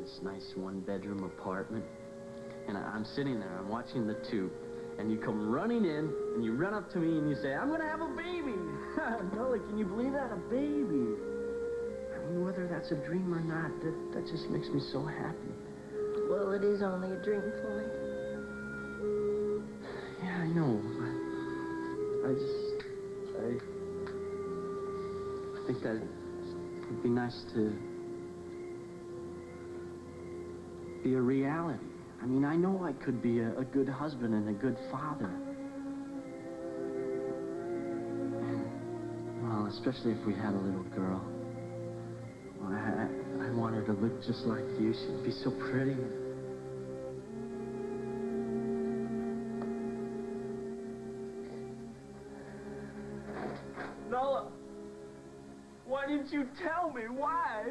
this nice one-bedroom apartment. And I'm sitting there, I'm watching the tube. And you come running in, and you run up to me, and you say, I'm gonna have a baby. Nola, can you believe that? A baby. I mean, whether that's a dream or not, that just makes me so happy. Well, it is only a dream, Floyd. Yeah, I know. I think that it'd be nice to be a reality. I mean, I know I could be a good husband and a good father. And, well, especially if we had a little girl. Well, I want her to look just like you. She'd be so pretty. Nola, why didn't you tell me? Why?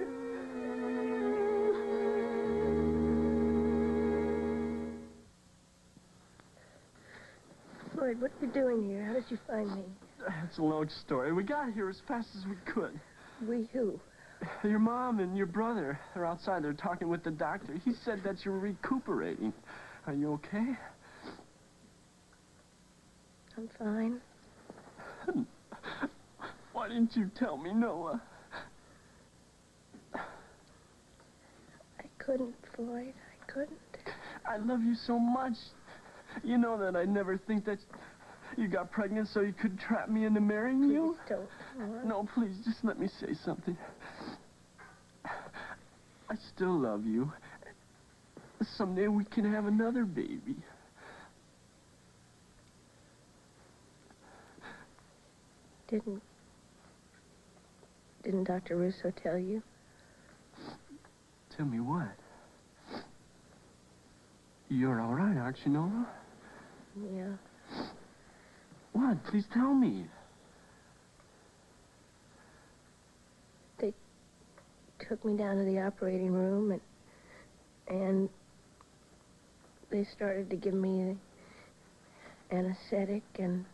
Floyd, what are you doing here? How did you find me? It's a long story. We got here as fast as we could. We who? Your mom and your brother are outside. They're talking with the doctor. He said that you're recuperating. Are you okay? I'm fine. Why didn't you tell me, Nola? I couldn't, Floyd. I couldn't. I love you so much. You know that I'd never think that you got pregnant so you could trap me into marrying you? Please don't. No, please, just let me say something. I still love you. Someday we can have another baby. Didn't Dr. Russo tell you? Tell me what? You're all right, aren't you, Nola? Yeah. What? Please tell me. They took me down to the operating room and they started to give me anesthetic and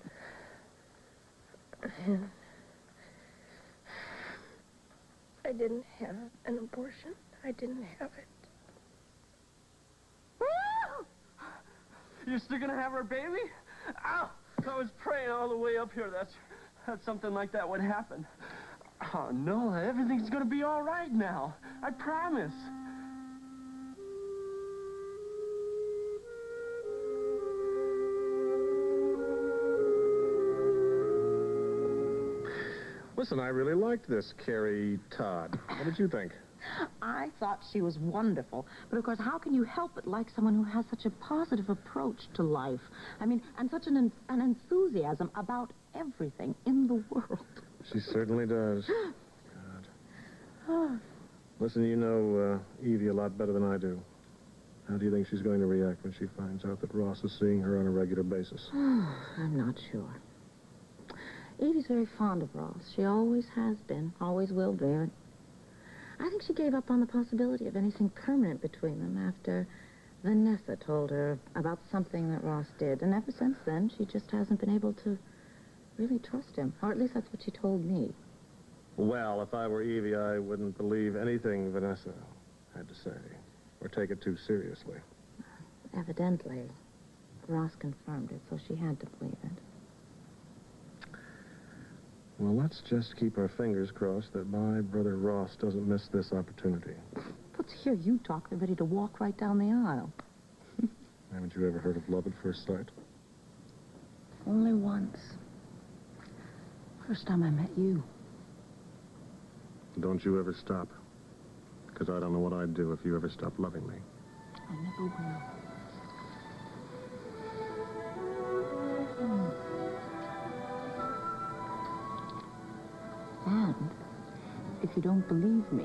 I didn't have an abortion. I didn't have it. You're still gonna have her baby? Ow! I was praying all the way up here that something like that would happen. Oh, no, everything's gonna be all right now. I promise. Listen, I really liked this Carrie Todd. What did you think? I thought she was wonderful. But, of course, how can you help but like someone who has such a positive approach to life? I mean, and such an enthusiasm about everything in the world. She certainly does. God. Listen, you know Evie a lot better than I do. How do you think she's going to react when she finds out that Ross is seeing her on a regular basis? I'm not sure. Evie's very fond of Ross. She always has been, always will be. I think she gave up on the possibility of anything permanent between them after Vanessa told her about something that Ross did. And ever since then, she just hasn't been able to really trust him. Or at least that's what she told me. Well, if I were Evie, I wouldn't believe anything Vanessa had to say, or take it too seriously. Evidently, Ross confirmed it, so she had to believe it. Well, let's just keep our fingers crossed that my brother Ross doesn't miss this opportunity. But to hear you talk, they're ready to walk right down the aisle. Haven't you ever heard of love at first sight? Only once. First time I met you. Don't you ever stop. Because I don't know what I'd do if you ever stopped loving me. I never will. And if you don't believe me,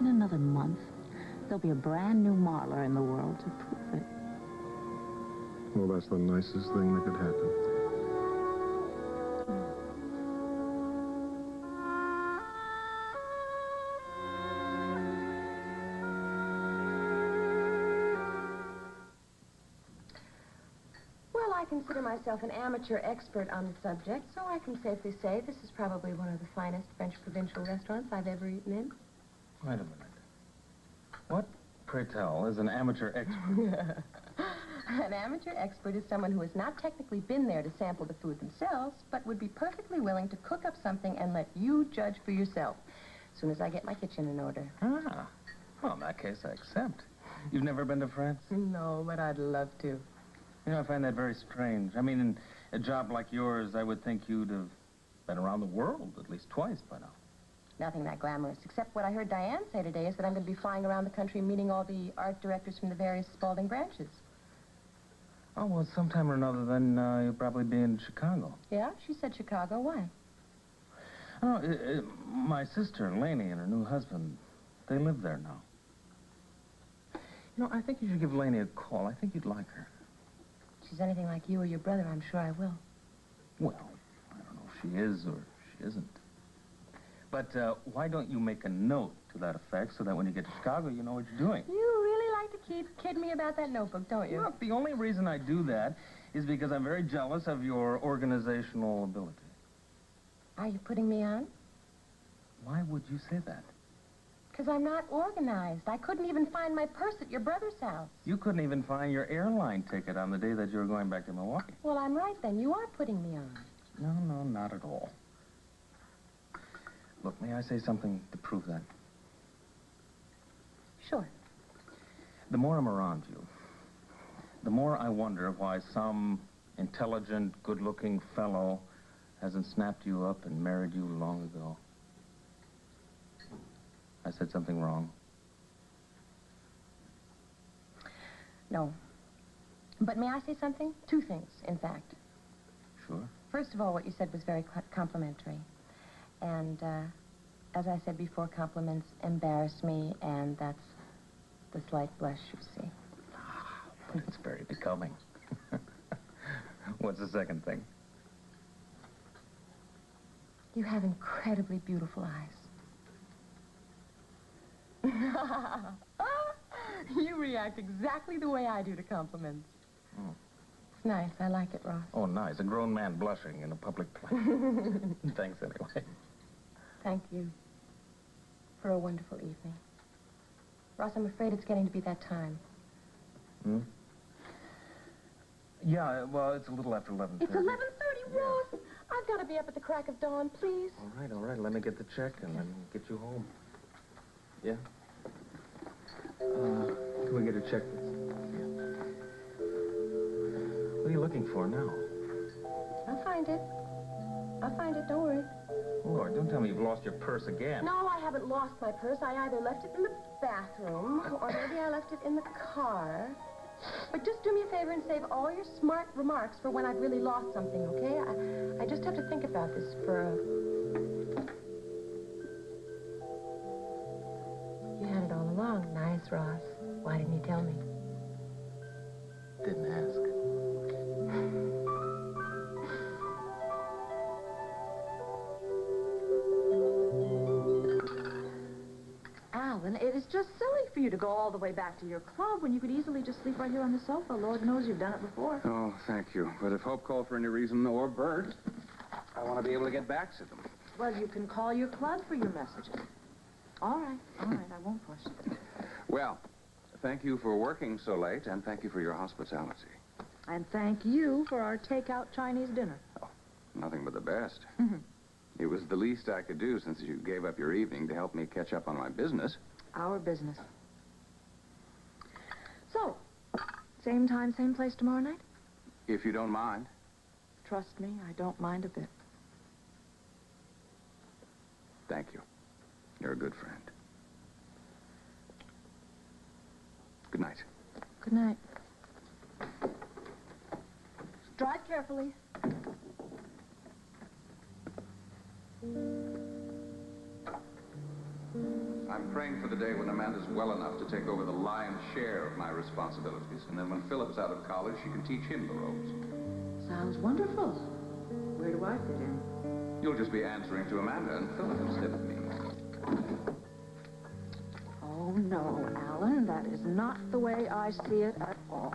in another month, there'll be a brand new Marlar in the world to prove it. Well, that's the nicest thing that could happen. I consider myself an amateur expert on the subject, so I can safely say this is probably one of the finest French provincial restaurants I've ever eaten in. Wait a minute. What, pray tell, is an amateur expert? An amateur expert is someone who has not technically been there to sample the food themselves, but would be perfectly willing to cook up something and let you judge for yourself, as soon as I get my kitchen in order. Ah. Well, in that case, I accept. You've never been to France? No, but I'd love to. You know, I find that very strange. I mean, in a job like yours, I would think you'd have been around the world at least twice by now. Nothing that glamorous, except what I heard Diane say today is that I'm going to be flying around the country meeting all the art directors from the various Spalding branches. Oh, well, sometime or another, then you'll probably be in Chicago. Yeah? She said Chicago. Why? Oh, my sister, Laney, and her new husband, they live there now. You know, I think you should give Laney a call. I think you'd like her. If she's anything like you or your brother, I'm sure I will. Well, I don't know if she is or she isn't. But why don't you make a note to that effect so that when you get to Chicago, you know what you're doing? You really like to kid me about that notebook, don't you? Look, the only reason I do that is because I'm very jealous of your organizational ability. Are you putting me on? Why would you say that? Because I'm not organized. I couldn't even find my purse at your brother's house. You couldn't even find your airline ticket on the day that you were going back to Milwaukee. Well, I'm right then. You are putting me on. No, not at all. Look, may I say something to prove that? Sure. The more I'm around you, the more I wonder why some intelligent, good-looking fellow hasn't snapped you up and married you long ago. I said something wrong. No. But may I say something? Two things, in fact. Sure. First of all, what you said was very complimentary. And, as I said before, compliments embarrass me, and that's the slight blush you see. It's very becoming. What's the second thing? You have incredibly beautiful eyes. You react exactly the way I do to compliments. Oh. It's nice. I like it, Ross. Oh, nice. A grown man blushing in a public place. Thanks, anyway. Thank you for a wonderful evening. Ross, I'm afraid it's getting to be that time. Hmm? Yeah, well, it's a little after 11:30. It's 11:30, Ross. I've got to be up at the crack of dawn, please. All right. Let me get the check and then get you home. Yeah? Can we get a check, please? Yeah. What are you looking for now? I'll find it. Don't worry. Lord, don't tell me you've lost your purse again. No, I haven't lost my purse. I either left it in the bathroom or maybe I left it in the car. But just do me a favor and save all your smart remarks for when I've really lost something, okay? I just have to think about this for a... You had it all along. Nice, Ross. Why didn't you tell me? Didn't ask. Alan, it is just silly for you to go all the way back to your club when you could easily just sleep right here on the sofa. Lord knows you've done it before. Oh, thank you. But if Hope called for any reason, or Bert, I want to be able to get back to them. Well, you can call your club for your messages. All right, I won't push it. Well, thank you for working so late, and thank you for your hospitality. And thank you for our takeout Chinese dinner. Oh, nothing but the best. It was the least I could do since you gave up your evening to help me catch up on my business. Our business. So, same time, same place tomorrow night? If you don't mind. Trust me, I don't mind a bit. Thank you. You're a good friend. Good night. Good night. Drive carefully. I'm praying for the day when Amanda's well enough to take over the lion's share of my responsibilities. And then when Philip's out of college, she can teach him the ropes. Sounds wonderful. Where do I fit in? You'll just be answering to Amanda and Philip instead of me. Oh, no, Alan, that is not the way I see it at all.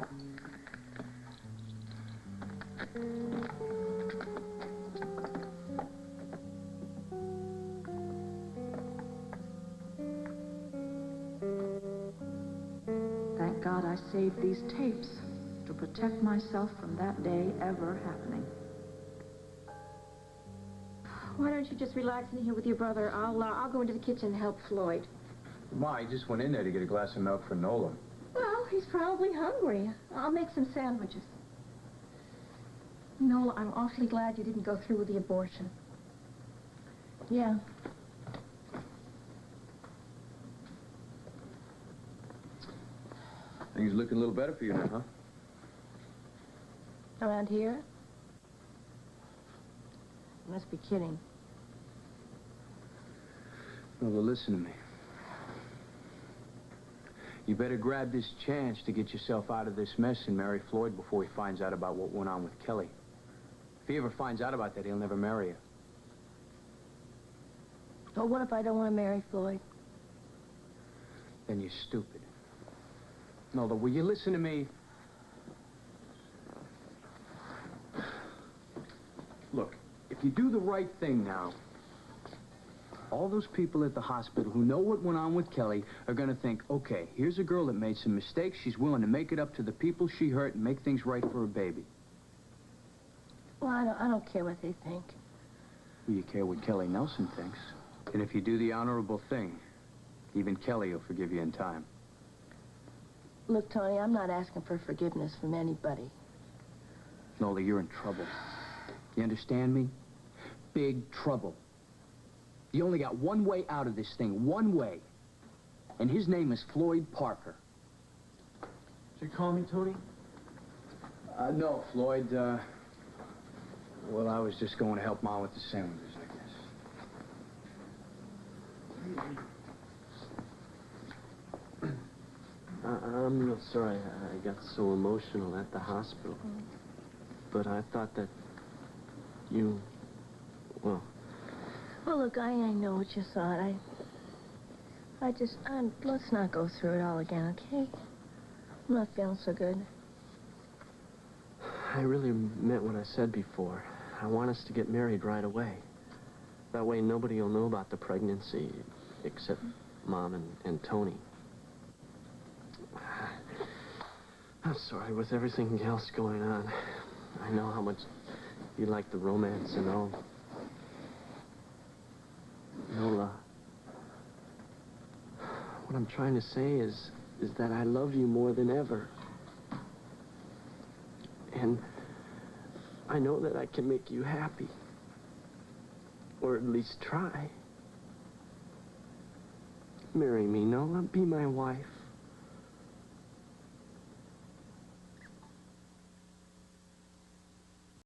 I saved these tapes to protect myself from that day ever happening. Why don't you just relax in here with your brother? I'll go into the kitchen and help Floyd. Ma, I just went in there to get a glass of milk for Nola. Well, he's probably hungry. I'll make some sandwiches. Nola, I'm awfully glad you didn't go through with the abortion. Yeah. Things looking a little better for you now, huh? Around here? You must be kidding. Nola, listen to me. You better grab this chance to get yourself out of this mess and marry Floyd before he finds out about what went on with Kelly. If he ever finds out about that, he'll never marry you. Well, what if I don't want to marry Floyd? Then you're stupid. Nola, will you listen to me? Look, if you do the right thing now, all those people at the hospital who know what went on with Kelly are going to think, okay, here's a girl that made some mistakes. She's willing to make it up to the people she hurt and make things right for her baby. Well, I don't care what they think. Well, you care what Kelly Nelson thinks. And if you do the honorable thing, even Kelly will forgive you in time. Look, Tony, I'm not asking for forgiveness from anybody. Nola, you're in trouble. You understand me? Big trouble. You only got one way out of this thing, one way. And his name is Floyd Parker. Did you call me, Tony? No, Floyd, well, I was just going to help Mom with the sandwiches, I guess. I'm real sorry I got so emotional at the hospital. But I thought that you, well... Well, look, I know what you thought. Let's not go through it all again, okay? I'm not feeling so good. I really meant what I said before. I want us to get married right away. That way nobody will know about the pregnancy except Mom and Tony. I'm sorry, with everything else going on. I know how much you like the romance and all. Nola, what I'm trying to say is that I love you more than ever. And I know that I can make you happy. Or at least try. Marry me, Nola. Be my wife.